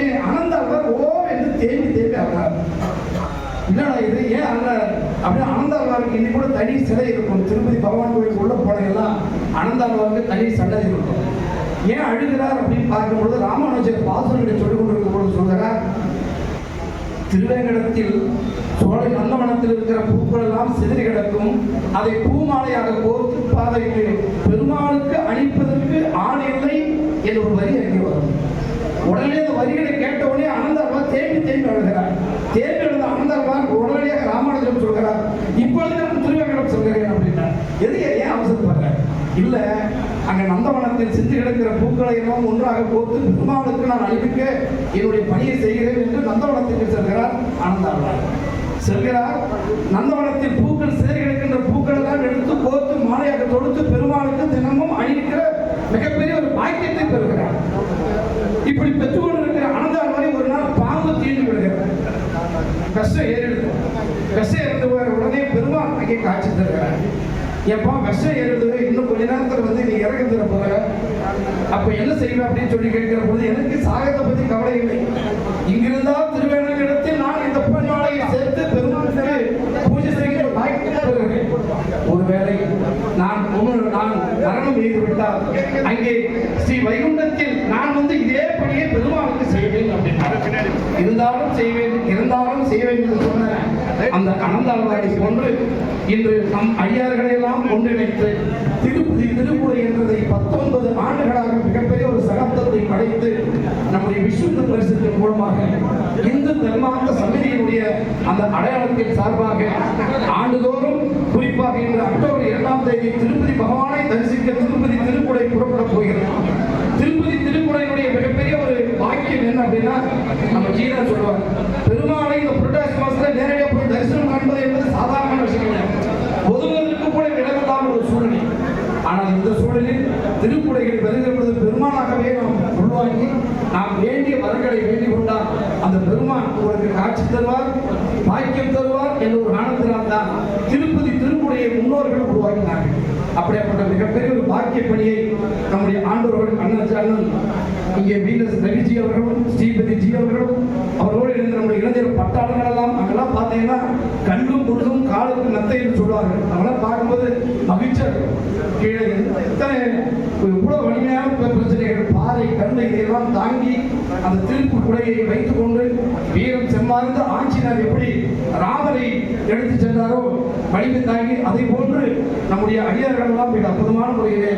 உடனே அனந்தாழ்வார் ஓ என்று தேம்பி தேம்பி அழுறார். என்னடா இது ஏன் அங்க அப்படியே அனந்தாழ்வாருக்கு இன்னைக்கு கூட தனி சிலை இருக்கும். திருப்பதி பகவான் கோயிலுக்கு உள்ள போனதெல்லாம் அனந்தாழ்வாருக்கு தனி சன்னதி இருக்கும். ஏன் அழுகிறார் அப்படின்னு பார்க்கும்பொழுது ராமானுஜர் பாசுரங்களை சொல்லிக் கொண்டிருக்கும் பொழுது சொல்கிறார், திருவேங்கடத்தில் சோழை நந்தவனத்தில் இருக்கிற பூக்கள் எல்லாம் சிதறி கிடக்கும். அதை பூமாலையாக கோர்த்து பாதைக்கு பெருமாளுக்கு அணிப்பதற்கு ஆள் இல்லை என்று ஒரு வரி அங்கே வரும். உடனே அந்த வரிகளை கேட்டவுடனே அனந்தாழ்வார் தேம்பி தேம்பி அழுகிறார். தேம்பி எழுந்த அனந்தாழ்வார் உடனடியாக ராமானுஜம் சொல்கிறார், இப்பொழுது நான் திருவேங்கடம் சொல்கிறேன் அப்படின்னா. எதுக்கு ஏன் அவசரப்படுற? இல்ல, அங்க நந்தவனத்தில் சிந்து கிடக்கிற பூக்களை எல்லாம் ஒன்றாக கோர்த்து பெருமாளுக்கு நான் அணிவிக்க என்னுடைய பணியை செய்கிறேன் என்று நந்தவனத்திற்கு செல்கிறார் அனந்தாழ்வார். செல்கிறார். நந்தவனத்தில் பூக்கள் சேரி கிடக்கின்ற பூக்கள் எல்லாம் எடுத்து கோர்த்து மாலையாக தொடுத்து பெருமாளுக்கு தினமும் அணிவிக்கிற மிகப்பெரிய ஒரு பாக்கியத்தை பெறுகிறார். இப்படி பெற்றுக்கொண்டு இருக்கிற அனந்தாழ்வாரை ஒரு நாள் பாம்பு தீண்டு விடுகிறார். கஷ்டம் ஏறிடுது. கஷ்டம் இருந்து உடனே பெருமாள் அங்கே காட்சி தருகிறார். எப்பா விஷம் ஏறுது, இன்னும் கொஞ்ச நேரத்தில் வந்து நீ இறங்க தர போற, அப்ப என்ன செய்வேன் அப்படின்னு சொல்லி கேட்கிற பொழுது எனக்கு சாகத்தை பத்தி கவலை இல்லை. இங்கிருந்தால் திருவேங்கடத்தில் நான் இந்த பொன்மாலையை சேர்த்து பெருமாளுக்கு பூஜை செய்கிற வாய்ப்பு. ஒருவேளை நான் மரணம் செய்து விட்டால் அங்கே ஸ்ரீ வைகுண்டத்தில் நான் வந்து இதே பணியை பெருமாளுக்கு செய்வேன் அப்படின்னு இருந்தாலும் செய்வேன் என்று சொன்ன அந்த அனந்தாழ்வாரை போன்று இன்று நம் ஐயார்களை எல்லாம் ஒன்றிணைத்து திருப்பதி திருப்புரை என்றதை 19 ஆண்டுகளாக மிகப்பெரிய ஒரு சகப்தத்தை படைத்து நம்முடைய விஸ்வ பரிசுத்தின் மூலமாக இந்து தர்மார்த்த சமிதியினுடைய அந்த அடையாளத்தின் சார்பாக ஆண்டுதோறும் குறிப்பாக இன்று அக்டோபர் 2ஆம் தேதி திருப்பதி பகவானை தரிசிக்க திருப்பதி திருப்புரை புறப்பட போகிறது. திருப்பதி திருப்புரையினுடைய மிகப்பெரிய ஒரு வாக்கியம் என்ன அப்படின்னா, நம்ம ஜீரா சொல்லுவார், பெருமாளை இந்த புரட்டாசி மாசத்துல நேரடியாக போய் தரிசனம் காண்பது என்பது சாதாரண விஷயம் இல்லை. ஒதுங்குவதற்கு கூட இடமில்லாமல் ஒரு சூழ்நிலை. ஆனால் இந்த சூழலில் திருப்புரைகளை வருகிற பொழுது பெருமானாகவே நாம் உள்வாங்கி நாம் வேண்டிய வரங்களை வேண்டிக் கொண்டால் அந்த பெருமான் உங்களுக்கு காட்சி தருவார், பாக்கியம் தருவார் என்ற ஒரு காரணத்தினால் தான் திருப்பதி திருப்புரையை முன்னோர்கள் உருவாக்கினார்கள். அப்படிப்பட்ட மிகப்பெரிய ஒரு பாக்கிய பணியை நம்முடைய ஆண்டவர்கள் அண்ணன் இங்கே வீனஸ் ரவிஜி அவர்களும் ஸ்ரீபதி ஜி அவர்களும் அவரோடு இருந்த நம்முடைய இளைஞர் பட்டாளர்கள் எல்லாம் அங்கெல்லாம் பார்த்தீங்கன்னா கண்ணும் பொழுதும் காலுக்கு நத்தை என்று சொல்வார்கள். அவங்களாம் பார்க்கும்போது மகிழ்ச்சியாக கீழே எத்தனை இவ்வளவு வலிமையான பிரச்சனைகள், பாறை கண்ணை இதையெல்லாம் தாங்கி அந்த திருப்பு குடையை வைத்துக் கொண்டு வீரம் செம்மார்ந்த ஆட்சியினர் எப்படி ராமரை எடுத்து சென்றாரோ வலிமை தாங்கி அதை போன்று நம்முடைய ஐயர்கள் எல்லாம் மிக அற்புதமான முறையிலே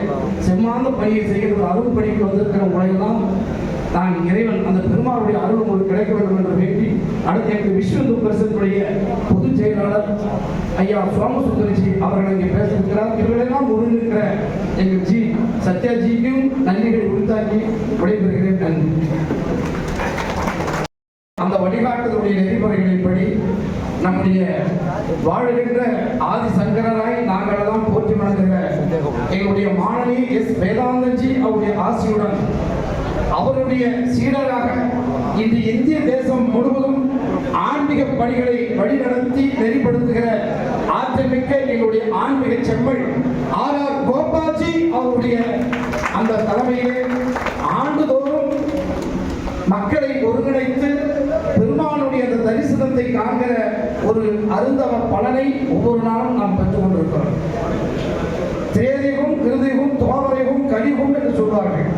செம்மார்ந்த பணியை செய்கிற அருள் பணிக்கு வந்திருக்கிற முறையெல்லாம் நான் இறைவன் அந்த பெருமாளுடைய அருள் உங்களுக்கு கிடைக்க வேண்டும் என்று வேண்டி அடுத்து எங்கள் விஸ்வ இந்து பரிஷத்தினுடைய பொதுச் செயலாளர் ஐயா சோமசுந்தரிஜி அவர்கள் இங்கே பேசியிருக்கிறார். இவர்களெல்லாம் ஒருங்கிருக்கிற எங்கள் ஜி சத்யாஜிக்கும் நன்றிகளை உரித்தாக்கி விடைபெறுகிறேன். நன்றி. அந்த வழிகாட்டுதலுடைய நெறிமுறைகளின்படி நம்முடைய வாழுகின்ற ஆதி சங்கரராய் நாங்கள் எல்லாம் போற்றி வணங்குகிற எங்களுடைய மாணவி எஸ் வேதாந்தஜி அவருடைய ஆசியுடன் அவருடைய சீடராக இன்று இந்திய தேசம் முழுவதும் ஆன்மீக பணிகளை வழிநடத்தி நெறிப்படுத்துகிற ஆற்றமிக்க எங்களுடைய ஆன்மீக செம்மல் ஆர் கோபால்ஜி அவருடைய அந்த தலைமையிலே ஆண்டுதோறும் மக்களை ஒருங்கிணைத்து பெருமானுடைய அந்த தரிசனத்தை காண்கிற ஒரு அருந்தவ பலனை ஒவ்வொரு நாளும் நாம் பெற்றுக் கொண்டிருக்கிறோம். திரேதிகம், கிருதிகம், துவாபரகம், கலிகம் என்று சொல்வார்கள்.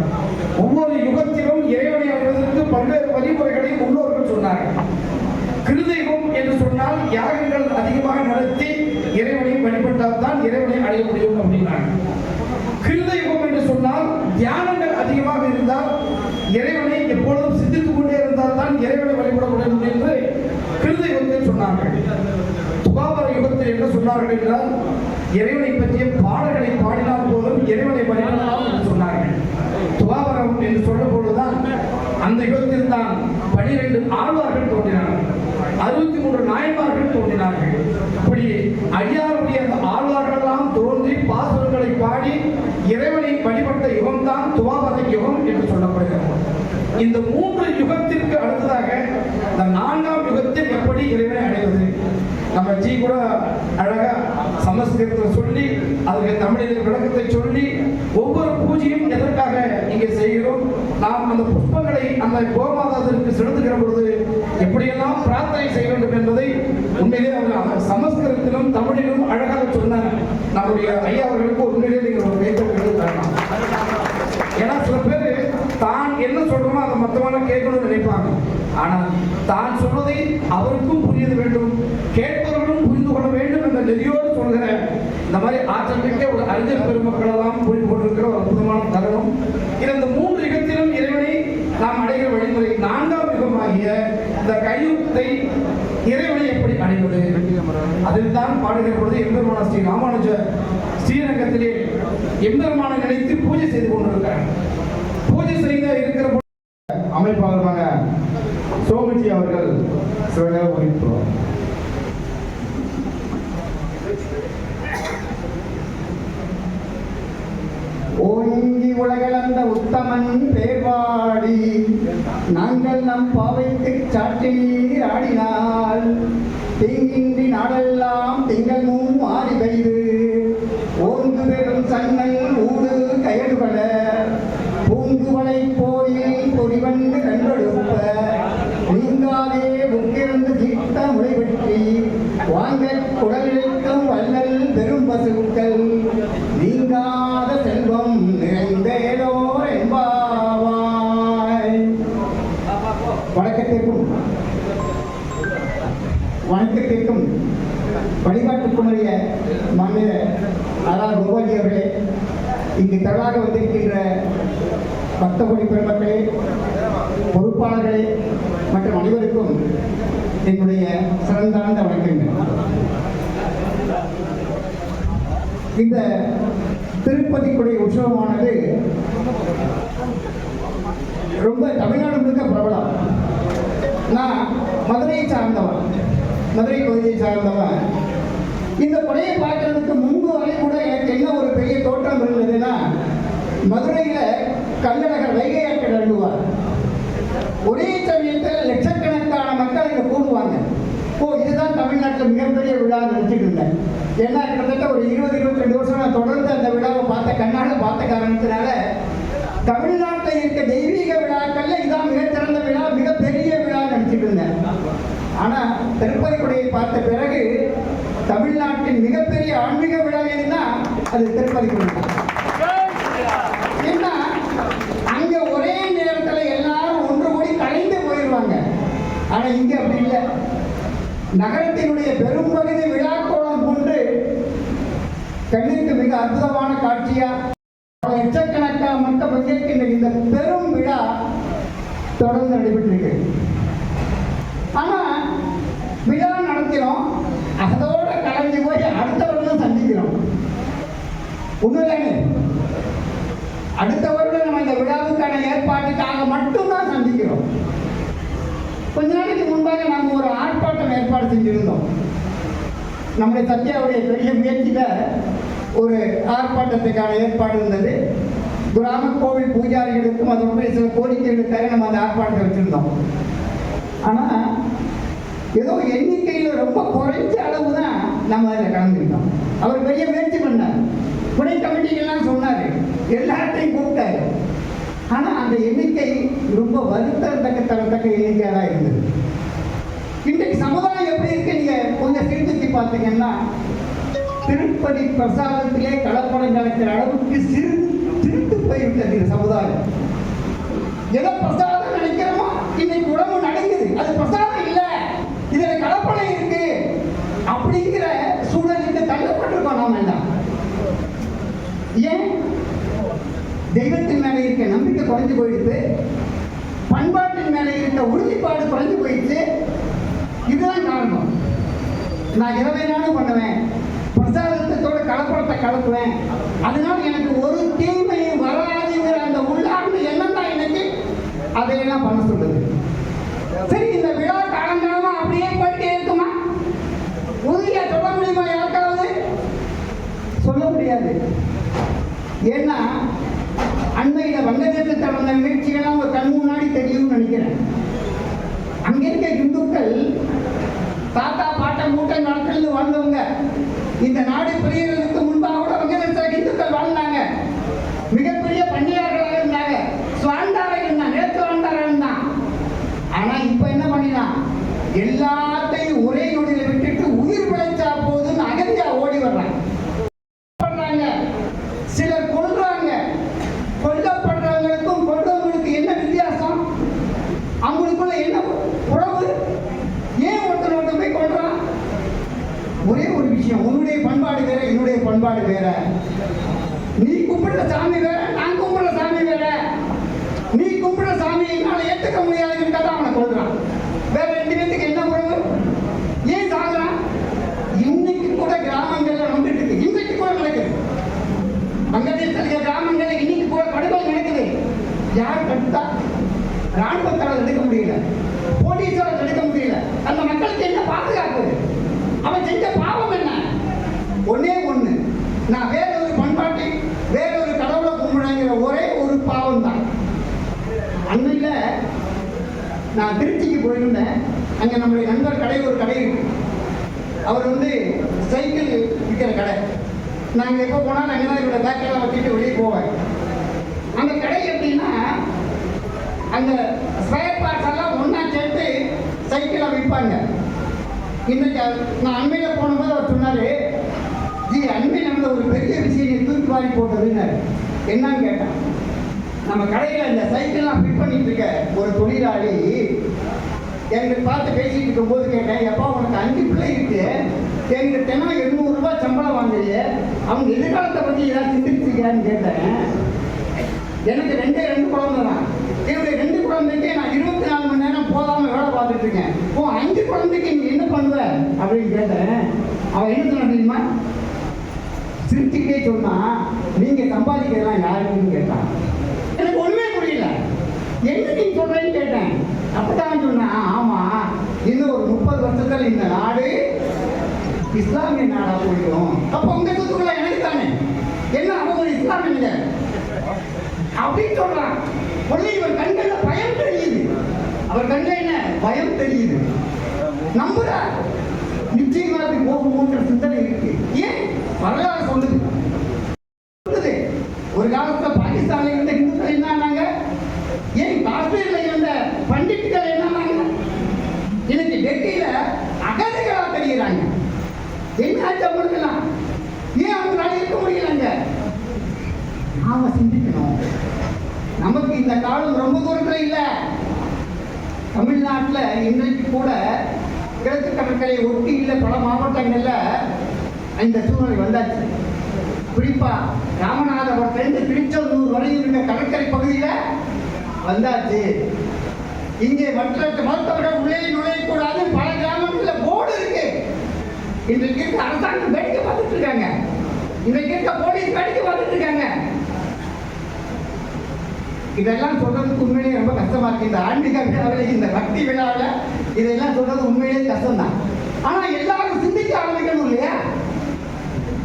ஒவ்வொரு யுகத்திலும் இறைவனை அடைவதற்கு பல்வேறு வழிமுறைகளை முன்னோர்கள் சொன்னார்கள். கிருதிகம் என்று சொன்னால் யாகங்கள் அதிகமாக நடத்தி இறைவனை வழிபட்டால் தான் இறைவனை அடைய முடியும் அப்படின்னாங்க. கிருதயுகம் என்று சொன்னால் தியானங்கள் அதிகமாக இருந்தால் இறைவனை எப்பொழுதும் சிந்தித்துக் கொண்டே இருந்தால் தான் இறைவனை வழிபட முடியும் என்று கிருதயுகத்தில் சொன்னார்கள். துவாபர யுகத்தில் என்ன சொன்னார்கள் என்றால் இறைவனை பற்றிய பாடல்களை பாடினால் போதும் இறைவனை வழிபடலாம் என்று சொன்னார்கள். துவாபரம் என்று சொல்லும் பொழுதுதான் அந்த யுகத்தில் தான் 12 ஆழ்வார்கள் தோன்றினார்கள், 63 நாயன்மார்கள் தோன்றினார்கள். இப்படி ஐயாருடைய அந்த ஆழ்வார்கள் எல்லாம் தோன்றி பாசுரங்களை பாடி இறைவனை வழிபட்ட யுகம் தான் துவாபர யுகம் என்று சொல்லப்படுகிறது. இந்த 3 யுகத்திற்கு அடுத்ததாக இந்த 4ஆம் யுகத்தில் எப்படி இறைவனை அடைவது, நம்ம ஜி கூட அழகா சமஸ்கிருதத்தை சொல்லி அதுக்கு தமிழில் விளக்கத்தை சொல்லி ஒவ்வொரு பூஜையும் எதற்காக இங்கே செய்கிறோம், நாம் அந்த புஷ்பங்களை அந்த கோமாதாவிற்கு செலுத்துகிற பொழுது எப்படியெல்லாம் பிரார்த்தனை செய்ய வேண்டும் என்பதை உண்மையிலே அவர் சமஸ்கிருதத்திலும் தமிழிலும் அழகாக சொன்ன நம்முடைய ஐயா அவர்களுக்கு உண்மையிலே நீங்கள் ஒரு கைத்தொகை தரலாம். ஏன்னா சில பேர் தான் என்ன சொல்றோமோ அதை மற்றவங்க கேட்கணும்னு நினைப்பாங்க. ஆனால் தான் சொல்வதை அவருக்கும் புரிய வேண்டும், கேட்பவர்களும் புரிந்து கொள்ள வேண்டும் என்ற நெறியோடு சொல்கிற இந்த மாதிரி ஆற்றல் மிக்க ஒரு அறிஞர் பெருமக்கள் எல்லாம் புரிந்து கொண்டிருக்கிற ஒரு அற்புதமான தருணம். இந்த 3 யுகத்திலும் இறைவனை நாம் அடைகிற வழிமுறை 4ஆம் யுகமாகிய இந்த கலியுகத்தை இறைவனை எப்படி அடைவது, அதில் தான் பாடுகிற பொழுது எம்பெருமான ஸ்ரீ ராமானுஜ ஸ்ரீரங்கத்திலே எம்பெருமானை நினைத்து பூஜை செய்து கொண்டிருக்கிறார். பூஜை செய்த இருக்கிற அமைப்பாளரான சோமஜி அவர்கள் சில நேரம் குறிப்பிடுவார். ஓங்கி உலகளந்த உத்தமன் பேர்வாடி நாங்கள் நம் பாவைக்கு சாற்றி நீர் ஆடினால் தீங்கின்றி நாடெல்லாம் திங்கள் ஆடி பெய்து ஓங்கு பெறும் சன்னல் ஊடு கயடுபட பூங்குவளை கோயில் பொறிவண்டு கண்டெடுப்ப நீங்காதே முக்கிருந்து தீர்த்த முளைவெற்றி வாங்க குடலிழைக்கும் வல்லல் பெரும் பசுக்கள் நீங்காத செல்வம் நிறைந்தேலோ என்பாவாய். வணக்கத்திற்கும் வழிபாட்டுக்குரிய மாநில ஆர் கோபாலி அவர்களே, இங்கு திரளாக வந்திருக்கின்ற பக்தகோடி பெருமக்களே, பொறுப்பாளர்களே மற்றும் அனைவருக்கும் என்னுடைய சிறந்தார்ந்த வணக்கங்கள். இந்த திருப்பதிக்குடைய உற்சவமானது ரொம்ப தமிழ்நாடு முழுக்க பிரபலம். நான் மதுரையை சார்ந்தவன், மதுரை பகுதியை சார்ந்தவன். இந்த கொடையை பார்க்கறதுக்கு முன்பு வரை கூட எனக்கு என்ன ஒரு பெரிய தோற்றம் இருந்ததுன்னா, மதுரையில் கள்ளழகர் வைகை ஆற்றில் இறங்குவார். ஒரே சமயத்தில் லட்சக்கணக்கான மக்கள் இங்கே கூடுவாங்க. இதுதான் தமிழ்நாட்டில் மிகப்பெரிய விழா நினைச்சிட்டு இருந்தேன். ஏன்னா கிட்டத்தட்ட ஒரு 20-22 வருஷம் நான் தொடர்ந்து அந்த விழாவை பார்த்த காரணத்தினால தமிழ்நாட்டில் இருக்க தெய்வீக விழாக்கள்ல இதான் மிகச்சிறந்த விழா, மிகப்பெரிய விழா நினைச்சிட்டு இருந்தேன். ஆனா திருப்பதி கொடையை பார்த்த பிறகு தமிழ்நாட்டின் மிகப்பெரிய ஆன்மீக விழா எதுனா அது திருப்பதி கொடை. ஏன்னா அங்க ஒரே நேரத்தில் எல்லாரும் ஒன்று கூடி கலைந்து போயிடுவாங்க. ஆனா இங்க அப்படி இல்லை. நகரத்தினுடைய பெரும்பகுதி விழாக்கோளம் கொண்டு கண்ணுக்கு மிக அற்புதமான காட்சியா லட்சக்கணக்கான மக்கள் பங்கேற்கின்ற இந்த பெரும் விழா தொடர்ந்து நடைபெற்றிருக்கு. ஆனா விழா நடத்தினோம், அதோட கலந்து போய் அடுத்த வருடம் சந்திக்கிறோம். உண்மைதானே? அடுத்த வருடம் நம்ம இந்த விழாவுக்கான ஏற்பாட்டுக்காக மட்டும்தான் சந்திக்கிறோம். கொஞ்ச நாளைக்கு முன்பாக நாம் ஒரு ஆர்ப்பாட்டம் ஏற்பாடு செஞ்சிருந்தோம். நம்முடைய சத்யாவுடைய பெரிய முயற்சியில ஒரு ஆர்ப்பாட்டத்துக்கான ஏற்பாடு இருந்தது. கிராம கோவில் பூஜாரிகளுக்கும் அதோட சில கோரிக்கைகளுக்காக நம்ம அந்த ஆர்ப்பாட்டத்தை வச்சிருந்தோம். ஆனா ஏதோ எண்ணிக்கையில் ரொம்ப குறைஞ்ச அளவு தான் நம்ம அதில் கலந்துக்கிட்டோம். அவர் பெரிய முயற்சி பண்ணார், துணை கமிட்டிகள்லாம் சொன்னார், எல்லாத்தையும் கூப்பிட்டாரு. ஆனால் அந்த எண்ணிக்கை ரொம்ப வருத்தத்தக்க எண்ணிக்கையாக தான் இருந்தது. இன்றைக்கு சமுதாயம் எப்படி இருக்கு நீங்க கொஞ்சம் சீர்திருத்தி பார்த்தீங்கன்னா, திருப்பதி பிரசாதத்திலே கலப்படம் நடக்கிற அளவுக்கு திருட்டு போய்விட்டது இந்த சமுதாயம். எதை பிரசாதம் நினைக்கிறோமோ இன்னைக்கு உடம்பு நடக்குது, அது பிரசாதம் இல்லை, இதுல கலப்படம் இருக்கு அப்படிங்கிற சூழலுக்கு தள்ளப்பட்டிருக்கோம் நாம எல்லாம். ஏன்? தெய்வத்தின் மேலே இருக்க நம்பிக்கை குறைஞ்சு போயிடுச்சு, பண்பாட்டின் மேலே இருக்க உறுதிப்பாடு குறைஞ்சு போயிடுச்சு. இதுதான் காரணம். நான் எதை வேணாலும் பண்ணுவேன், பிரசாதத்தோட கலப்படத்தை கலப்புவேன், அதனால எனக்கு ஒரு தீமையும் வராதுங்கிற அந்த உள்ளார்ந்த எண்ணம் தான் எனக்கு அதையெல்லாம் பண்ண சொல்லுது. சரி, இந்த விழா காலங்காலமா அப்படியே போயிட்டே இருக்குமா? உறுதியா சொல்ல முடியுமா? யாருக்காவது சொல்ல முடியாது. ஏன்னா அண்மையில வங்கதேசத்தில் வந்த நிகழ்ச்சிகள்லாம் ஒரு கண் முன்னாடி தெரியும்னு நினைக்கிறேன். அங்க இருக்க இந்துக்கள் தாத்தா பாட்டம் மூட்டை நாட்கள் வாழ்ந்தவங்க. இந்த நாடு பிரியறதுக்கு முன்பாக கூட வங்கதேச இந்துக்கள் வாழ்ந்தாங்க, மிகப்பெரிய பண்டிகைகளாக இருந்தாங்க, சுவாண்டாக இருந்தாங்க. எல்லாத்தையும் ஒரே நொடியில விட்டுட்டு உயிர் பிழைச்சா போதுன்னு அகதியா ஓடி வர்றாங்க. சிலர் கொல்றாங்க. கொல்லப்படுறவங்களுக்கும் கொல்றவங்களுக்கு என்ன வித்தியாசம்? அவங்களுக்குள்ள என்ன உறவு? ஏன் ஒருத்தர் போய் கொல்றான்? ஒரே ஒரு விஷயம், உன்னுடைய பண்பாடு வேற, என்னுடைய பண்பாடு வேற. நீ கும்பிடுற சாமி வேற, நான் கும்பிடுற சாமி வேற. நீ கும்பிடுற சாமியை என்னால ஏற்றுக்க முடியாதுங்கிறத அவனை கொல்றான். வேற ரெண்டு பேருக்கு என்ன உறவு? ஏன் சாகுறான்? இன்னைக்கு கூட கிராமங்கள்ல வந்துட்டு இருக்கு, இன்னைக்கு கூட நடக்குது. வங்கதேசத்துல கிராமங்கள்ல இன்னைக்கு கூட படுகொலை நடக்குது. யார் தடுத்தா? ராணுவத்தால் தடுக்க முடியல, போலீஸால் தடுக்க முடியல. அந்த மக்களுக்கு என்ன பாதுகாப்பு? அவன் செஞ்ச பாவம் என்ன? ஒன்னே ஒண்ணு, நான் வேற ஒரு பண்பாட்டை வேற ஒரு கடவுளை கும்பிடுங்கிற ஒரே ஒரு பாவம் தான். அன்னையில நான் திருச்சிக்கு போயிருந்தேன். அங்க நம்முடைய நண்பர் கடை, ஒரு கடை இருக்கு. அவர் சைக்கிள் விற்கிற கடை. நாங்கள் எப்போ போனாலும் அங்கே தான் என்னோட பேக்கெல்லாம் வச்சுட்டு வெளியே போவேன். அந்த கடை எப்படின்னா, அந்த ஸ்பேர் பார்ட்ஸ் எல்லாம் ஒன்றா சேர்த்து சைக்கிளாக விற்பாங்க. இன்னைக்கு நான் அண்மையில் போனபோது அவர் சொன்னார், ஜி அண்மையில் நடந்த ஒரு பெரிய விஷயம் தூக்கி வாரி போட்டதுன்னாரு. என்னன்னு கேட்டேன். நம்ம கடையில் இந்த சைக்கிள்லாம் ஃபிட் பண்ணிட்டு இருக்க ஒரு தொழிலாளி எங்களுக்கு பார்த்து பேசிட்டு இருக்கும்போது கேட்டேன், எப்பா உனக்கு 5 பிள்ளை இருக்கு, எங்களுக்கு தினம் 800 ரூபாய் சம்பளம் வாங்குது, அவங்க எதிர்காலத்தை பற்றி ஏதாவது சிந்திச்சுக்கிறான்னு கேட்டேன். எனக்கு 2 குழந்தை தான். என்னுடைய 2 குழந்தைக்கு நான் 24 மணி நேரம் போதாமல் வேலை பார்த்துட்டு இருக்கேன். 5 குழந்தைக்கு நீ என்ன பண்ணுவ அப்படின்னு கேட்டேன். அவன் என்ன சொன்ன தெரியுமா? சிரிச்சுக்கிட்டே சொன்னா, நீங்க சம்பாதிக்கிறதெல்லாம் யாருன்னு கேட்டான். எனக்கு ஒண்ணுமே புரியல. என்ன நீ சொல்றேன்னு கேட்டேன். அப்பதான் சொன்னா, ஆமா இன்னும் ஒரு 30 வருஷத்துல இந்த நாடு இஸ்லாமிய நாடா போயிடும். அப்ப உங்க சொத்துக்களை எனக்கு தானே, என்ன அவங்க ஒரு இஸ்லாமிய அப்படின்னு சொல்றான். உடனே இவர் கண்கள்ல பயம் தெரியுது. அவர் கண்ல என்ன பயம் தெரியுது. நம்புறார், நிச்சயமா அது போகுமோன்ற சிந்தனை இருக்கு. ஏன்? வரலாறு சொல்லுது. ஒரு காலத்துல பாகிஸ்தான்ல இருந்த இந்துக்கள் என்னன்னாங்க, ஏன் காஷ்மீர்ல இருந்த பண்டிட்டுகள் என்னன்னாங்க, இன்னைக்கு டெல்லியில அகதிகளா தெரியுறாங்க. என்ன ஆச்சு அவங்களுக்கெல்லாம்? ஏன் அவங்களால இருக்க முடியலங்க? நாம சிந்திக்கணும். நமக்கு இந்த காலம் ரொம்ப தூரத்துல இல்ல. தமிழ்நாட்டுல இன்றைக்கு கூட கிழக்கு கடற்கரை ஒட்டி இல்ல பல மாவட்டங்கள்ல இந்த சூழ்நிலை வந்தாச்சு. குறிப்பா ராமநாதபுரத்திலிருந்து திருச்செந்தூர் வரை இருக்க கடற்கரை பகுதியில வந்தாச்சு. இங்கே மற்றவர்கள் உள்ளே நுழையக்கூடாது பல கிராமங்களில் போர்டு இருக்கு. இன்றைக்கு இருக்க அரசாங்கம் வேடிக்கை பார்த்துட்டு இருக்காங்க. இன்றைக்கு இருக்க போலீஸ் வேடிக்கை பார்த்துட்டு இருக்காங்க. இதெல்லாம் சொல்றதுக்கு உண்மையிலேயே ரொம்ப கஷ்டமா இருக்கு. இந்த ஆன்மீக விழாவில், இந்த பக்தி விழாவில் இதெல்லாம் சொல்றது உண்மையிலேயே கஷ்டம் தான். ஆனா எல்லாரும் சிந்திக்க ஆரம்பிக்கணும் இல்லையா?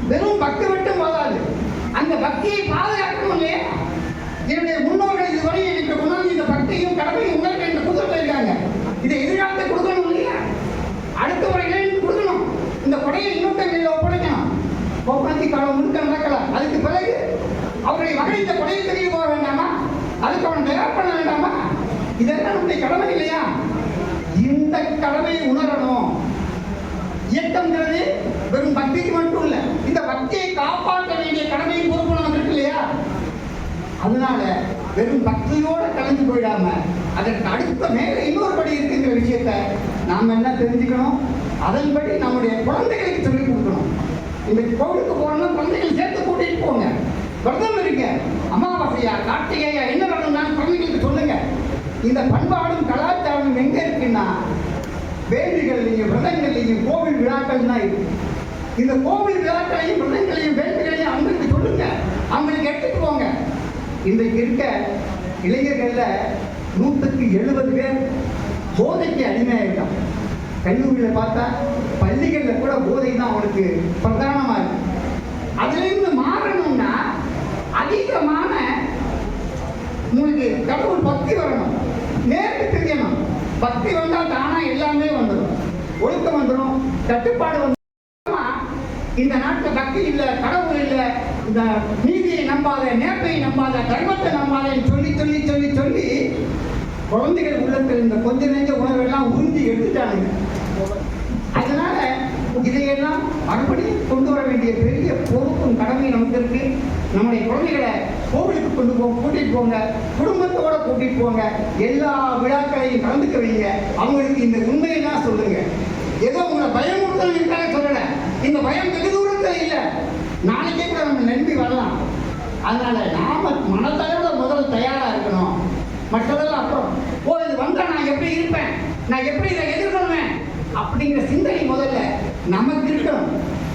வெறும் பக்தி மட்டும் போதாது, அந்த பக்தியை பாதுகாக்கணும் இல்லையா? என்னுடைய முன்னோர்கள் இதுவரை எனக்கு கொண்டாந்து இந்த பக்தியும் கடமையும் உங்களுக்கு என்று கொடுத்துட்டு இருக்காங்க. இதை எதிர்காலத்தை கொடுக்கணும் இல்லையா? அடுத்த ஒரு இளைஞருக்கு கொடுக்கணும். இந்த கொடையை இன்னொருத்தங்களில் ஒப்படைக்கணும். ஒப்படைச்சி காலம் முழுக்க நடக்கலாம். அதுக்கு பிறகு அவருடைய மகன் இந்த கொடையை தெரிய போக வேண்டாமா? அதுக்கு அவன் தயார் பண்ண வேண்டாமா? இதெல்லாம் நம்முடைய கடமை இல்லையா? இந்த கடமையை உணரணும். இயக்கம்ங்கிறது வெறும் பக்திக்கு மட்டும் இல்ல, இந்த பக்தியை காப்பாற்ற வேண்டிய கடமையும் பொறுப்பு நமக்கு இருக்கு இல்லையா? அதனால வெறும் பக்தியோட கலந்து போயிடாம அதற்கு அடுத்த மேல இன்னொரு படி இருக்குங்கிற விஷயத்த நாம என்ன தெரிஞ்சுக்கணும். அதன்படி நம்முடைய குழந்தைகளுக்கு சொல்லிக் கொடுக்கணும். இந்த கோவிலுக்கு போறோம்னா குழந்தைகள் சேர்த்து கூட்டிட்டு போங்க. விரதம் இருக்க, அமாவாசையா கார்த்திகையா என்ன வரணும்னாலும் குழந்தைகளுக்கு சொல்லுங்க. இந்த பண்பாடும் கலாச்சாரமும் எங்க இருக்குன்னா வேள்விகள்லையும் விரதங்கள்லையும் கோவில் விழாக்கள் தான் இருக்கு. இந்த கோவில் விழாக்களையும் விரதங்களையும் வேள்விகளையும் அவங்களுக்கு சொல்லுங்க, அவங்களுக்கு எடுத்துட்டு போங்க. இன்றைக்கு இருக்க இளைஞர்கள்ல 170 பேர் போதைக்கு அடிமையாயிருக்கான். கல்லூரியில் பார்த்தா பள்ளிகளில் கூட போதை தான் அவனுக்கு பிரதானமா இருக்கு. அதிலிருந்து மாறணும்னா அதிகமான உங்களுக்கு கடவுள் பக்தி வரணும், நேருக்கு தெரியணும். பக்தி வந்தால் தானா எல்லாமே வந்துடும். ஒழுக்கம் வந்துடும், கட்டுப்பாடு வந்துடும். இந்த நாட்டில் பக்தி இல்லை, கடவுள் இல்லை, இந்த நீதியை நம்பாத, நேர்மையை நம்பாத, தர்மத்தை நம்பாதன்னு சொல்லி சொல்லி சொல்லி சொல்லி குழந்தைகள் உள்ளத்தில் இந்த கொஞ்ச நெஞ்ச உணர்வெல்லாம் உறிஞ்சி எடுத்துட்டாங்க. அதனால இதையெல்லாம் மறுபடியும் கொண்டு வர வேண்டிய பெரிய பொறுப்பும் கடமையும் நமக்கு இருக்கு. நம்முடைய குழந்தைகளை கோவிலுக்கு கூட்டிட்டு போங்க, குடும்பத்தோட கூட்டிட்டு போங்க, எல்லா விழாக்களையும் கலந்துக்க வைங்க. அவங்களுக்கு இந்த உண்மையெல்லாம் சொல்லுங்க. ஏதோ உங்களை பயமுறுத்தலுக்காக சொல்லல, இந்த பயம் வெகு தூரத்தில் இல்லை, நாளைக்கே கூட நம்ம நம்பி வரலாம். அதனால நாம மனதளவுல முதல்ல தயாரா இருக்கணும். மற்றதெல்லாம் அப்புறம். இது வந்தா நான் எப்படி இருப்பேன், நான் எப்படி இதை எதிர்கொள்வேன் அப்படிங்கிற சிந்தனை முதல்ல நமக்கு இருக்கணும்.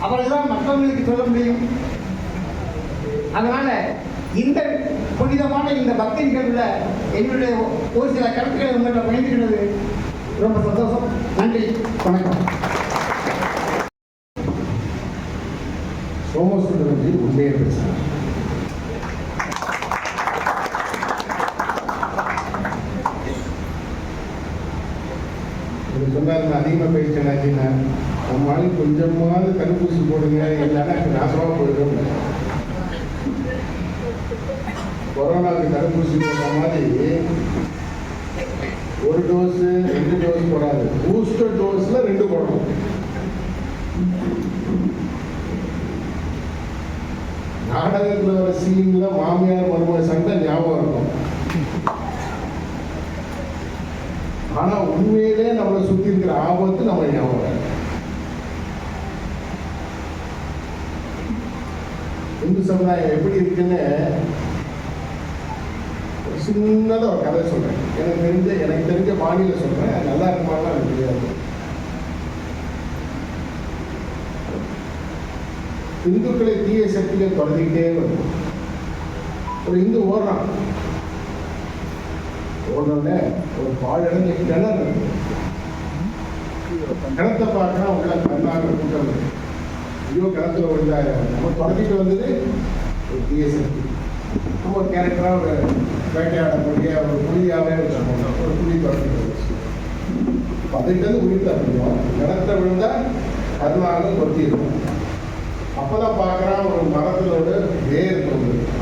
அவர்கள்தான் மற்றவங்களுக்கு சொல்ல முடியும். அதனால இந்த புனிதமான இந்த பக்தி நிகழ்வுல என்னுடைய ஒரு சில கருத்துக்களை உங்கள்கிட்ட பயந்துக்கிறது ரொம்ப சந்தோஷம். நன்றி, வணக்கம். சோமசுந்தரஞ்சி உண்மையை பேசுகிறார். சொன்னார் அதிகமாக பேசினாச்சுன்னா நம்மளால கொஞ்சமாவது தடுப்பூசி போடுங்க, இல்லைன்னா நாசமாக போயிடும். கொரோனாவுக்கு தடுப்பூசி போடுற மாதிரி ஒரு டோஸ் 2 டோஸ் போடாது, பூஸ்டர் டோஸ்ல 2 போடணும். நாடகத்தில் வர சீன்ல மாமியார் மருமக சண்டை ஞாபகம் இருக்கும். ஆனா உண்மையிலே நம்மளை சுத்தி இருக்கிற ஆபத்து நம்ம ஞாபகம். இந்து சமுதாயம் எப்படி இருக்குன்னு சின்னதா ஒரு கதை சொல்றேன். எனக்கு தெரிஞ்ச பாணியில சொல்றேன். நல்லா இருக்குமான்னு எனக்கு தெரியாது. இந்துக்களை தீய சக்தியை தொடர்ந்துக்கிட்டே வருது. ஒரு இந்து ஓடுறான், ஓடனே ஒரு பாழடைஞ்ச கிணறு இருக்கு. கிணத்தை பார்க்கறா, உள்ள கண்ணாக கூட்டம் இருக்கு. ஐயோ கிணத்துல விழுந்தாரு. நம்ம தொடர்ந்துட்டு வந்தது ஒரு தீய சக்தி. நம்ம கேரக்டரா ஒரு வேட்டையாடக்கூடிய ஒரு புலியாவே வச்சிருக்கோம். ஒரு புலி தொடர்ந்துட்டு வந்துச்சு. அதுக்கு உயிர்த்தா முடியும். கிணத்துல விழுந்தா கருணாக கொத்தி இருக்கும். அப்பதான் பார்க்கறான் ஒரு மரத்திலோட வேர்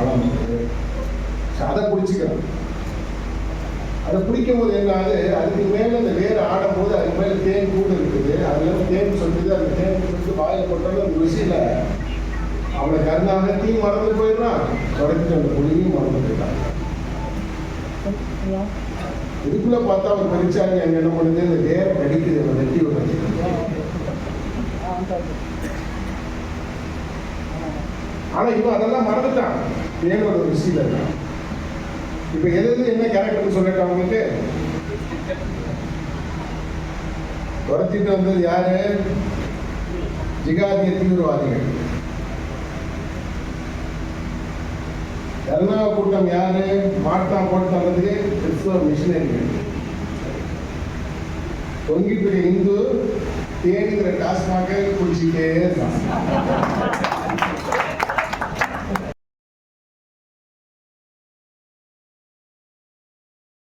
அளம், அதை பிடிச்சிக்கிறான். அதை பிடிக்கும் போது என்ன ஆகுது, அதுக்கு மேல இந்த வேர் ஆடும் போது அதுக்கு மேல தேன் கூடு இருக்குது. அதுல தேன் சொல்லுது. அந்த தேன் சொல்லிட்டு வாயில போட்டாலும் அந்த ருசியில அவனை கருணாகத்தையும் மறந்து போயிடுறான், தொடர்ந்து அந்த புலியும் மறந்து போயிட்டான். இதுக்குள்ள பார்த்தா ஒரு பரிச்சாங்க அங்க என்ன பண்ணுது, இந்த வேரை கடிக்குது, அவன் நெட்டி விடுறது. ஆனா இவன் அதெல்லாம் மறந்துட்டான், தேனோட ருசியில இருக்கான். இப்ப எது என்ன கேரக்டர் சொல்லிட்டு அவங்களுக்கு துரத்திட்டு வந்தது யாரு? ஜிகாதிய தீவிரவாதிகள். கருணா கூட்டம் யாரு? மாட்டா போட்டு தந்ததுக்கு கிறிஸ்துவ மிஷினரிகள். தொங்கிட்டு இந்து தேடுகிற டாஸ்மாக குடிச்சுட்டே இருக்கான்.